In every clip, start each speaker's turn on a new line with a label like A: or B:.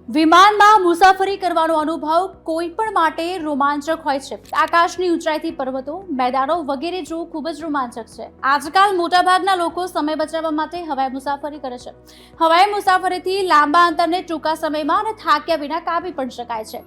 A: વિમાનમાં મુસાફરી કરવાનો અનુભવ કોઈ પણ માટે રોમાંચક હોય છે। આકાશની ઊંચાઈથી પર્વતો, મેદાનો વગેરે જોવું ખૂબ જ રોમાંચક છે। આજકાલ મોટાભાગના લોકો સમય બચાવવા માટે હવાઈ મુસાફરી કરે છે। હવાઈ મુસાફરીથી લાંબા અંતરને ટૂંકા સમયમાં અને થાક્યા વિના કાપી પણ શકાય છે।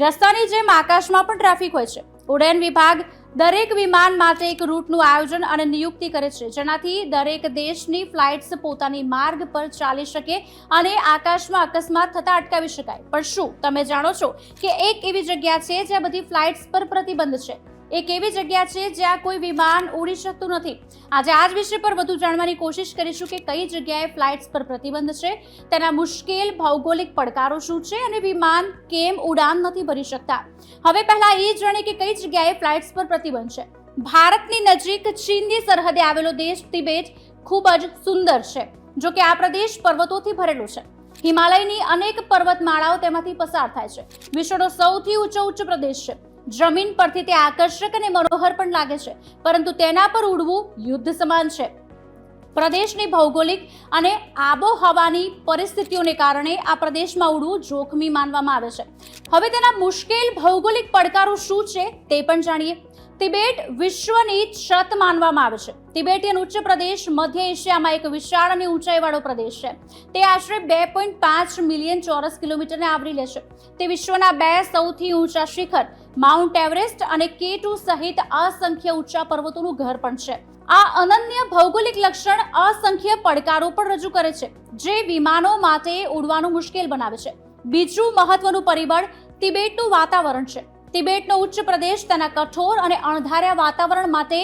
A: રસ્તાની જેમ આકાશમાં પણ ટ્રાફિક હોય છે। ઉડ્ડયન વિભાગ દરેક વિમાન માટે એક રૂટનું આયોજન અને નિયુક્તિ કરે છે, જેનાથી દરેક દેશની ફ્લાઇટ્સ પોતાની માર્ગ પર ચાલી શકે અને આકાશમાં અકસ્માત થતા અટકાવી શકાય। પણ શું તમે જાણો છો કે એક એવી જગ્યા છે જ્યાં બધી ફ્લાઇટ્સ પર પ્રતિબંધ છે? એક એવી જગ્યા છે જ્યાં કોઈ વિમાન ઉડી શકતું નથી। આજે આ જ વિષય પર વધુ જાણવાની કોશિશ કરીશું કે કઈ જગ્યાએ ફ્લાઇટ્સ પર પ્રતિબંધ છે, તેના મુશ્કેલ ભૌગોલિક પડકારો શું છે અને વિમાન કેમ ઉડાન નથી ભરી શકતા। હવે પહેલા એ જાણીએ કે કઈ જગ્યાએ ફ્લાઇટ્સ પર પ્રતિબંધ છે। ભારતની નજીક ચીનની સરહદે આવેલો દેશ તિબેટ ખૂબ જ સુંદર છે। જો કે આ પ્રદેશ પર્વતોથી ભરેલો છે। હિમાલયની અનેક પર્વતમાળાઓ તેમાંથી પસાર થાય છે। વિશ્વનો સૌથી ઊંચો પ્રદેશ છે। જમીન પરથી તે આકર્ષક અને મનોહર પણ લાગે છે, પરંતુ તેના પર ઉડવું યુદ્ધ સમાન છે। પ્રદેશની ભૌગોલિક અને આબોહવાની પરિસ્થિતિઓને કારણે આ પ્રદેશમાં ઉડવું જોખમી માનવામાં આવે છે। હવે તેના મુશ્કેલ ભૌગોલિક પડકારો શું છે તે પણ જાણીએ। તિબેટ વિશ્વની છત માનવામાં આવે છે। તિબેટિયન ઉચ્ચ પ્રદેશ મધ્ય એશિયામાં એક વિશાળ અને ઊંચાઈવાળો પ્રદેશ છે। તે આશરે 2.5 મિલિયન ચોરસ કિલોમીટરને આવરી લે છે। તે વિશ્વના 2 સૌથી ઊંચા શિખર માઉન્ટ એવરેસ્ટ અને K2 સહિત અસંખ્ય ઊંચા પર્વતોનું ઘર પણ છે। આ અનન્ય ભૌગોલિક લક્ષણ અસંખ્ય પડકારો પણ રજૂ કરે છે, જે વિમાનો માટે ઉડવાનું મુશ્કેલ બનાવે છે। બીજું મહત્વનું પરિબળ તિબેટનું વાતાવરણ છે। તિબેટનો ઉચ્ચ પ્રદેશ તેના કઠોર અને અણધાર્યા વાતાવરણ માટે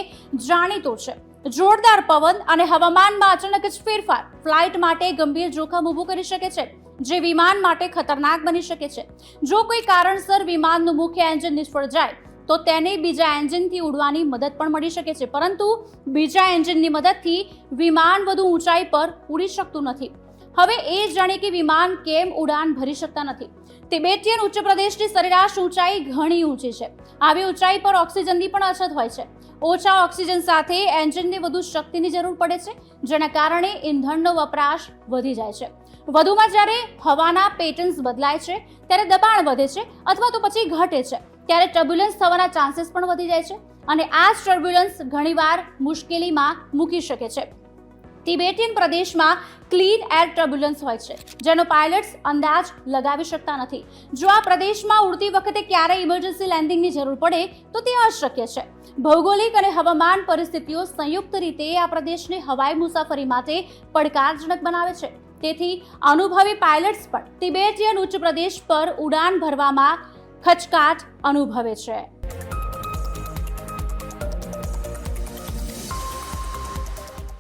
A: જાણીતો છે। જોરદાર પવન અને હવામાનમાં અચાનક જ ફેરફાર ફ્લાઇટ માટે ગંભીર જોખમ ઊભું કરી શકે છે, જે વિમાન માટે ખતરનાક બની શકે છે। જો કોઈ કારણસર વિમાનનું મુખ્ય એન્જિન નિષ્ફળ જાય તો તેને બીજા એન્જિનથી ઉડવાની મદદ પણ મળી શકે છે, પરંતુ બીજા એન્જિનની મદદથી વિમાન વધુ ઊંચાઈ પર ઉડી શકતું નથી। હવે એ જાણીએ કે વિમાન કેમ ઉડાન ભરી શકતા નથી। તિબેટિયન ઉચ્ચ પ્રદેશની સરેરાશ ઊંચાઈ ઘણી ઊંચી છે। આવી ઊંચાઈ પર ઓક્સિજનની પણ અછત હોય છે। ઓછા ઓક્સિજન સાથે એન્જિનને વધુ શક્તિની જરૂર પડે છે, જેના કારણે ઇંધણનો વપરાશ વધી જાય છે। વધુમાં જ્યારે હવાના પેટર્ન્સ બદલાય છે, ત્યારે દબાણ વધે છે અથવા તો પછી ઘટે છે, ત્યારે ટર્બ્યુલન્સ થવાના ચાન્સીસ પણ વધી જાય છે, અને આ જ ટર્બ્યુલન્સ ઘણીવાર મુશ્કેલીમાં મૂકી શકે છે। તિબેટિયન પ્રદેશમાં ક્લીન એર ટર્બ્યુલન્સ હોય છે, જેનો પાયલટ્સ અંદાજ લગાવી શકતા નથી। જો આ પ્રદેશમાં ઉડતી વખતે ક્યારેય ઇમરજન્સી લેન્ડિંગની જરૂર પડે તો તે અશક્ય છે। ભૌગોલિક અને હવામાન પરિસ્થિતિઓ સંયુક્ત રીતે આ પ્રદેશને હવાઈ મુસાફરી માટે પડકારજનક બનાવે છે। તેથી અનુભવી પાયલટ્સ પણ તિબેટિયન ઉચ્ચ પ્રદેશ પર ઉડાન ભરવામાં ખચકાટ અનુભવે છે।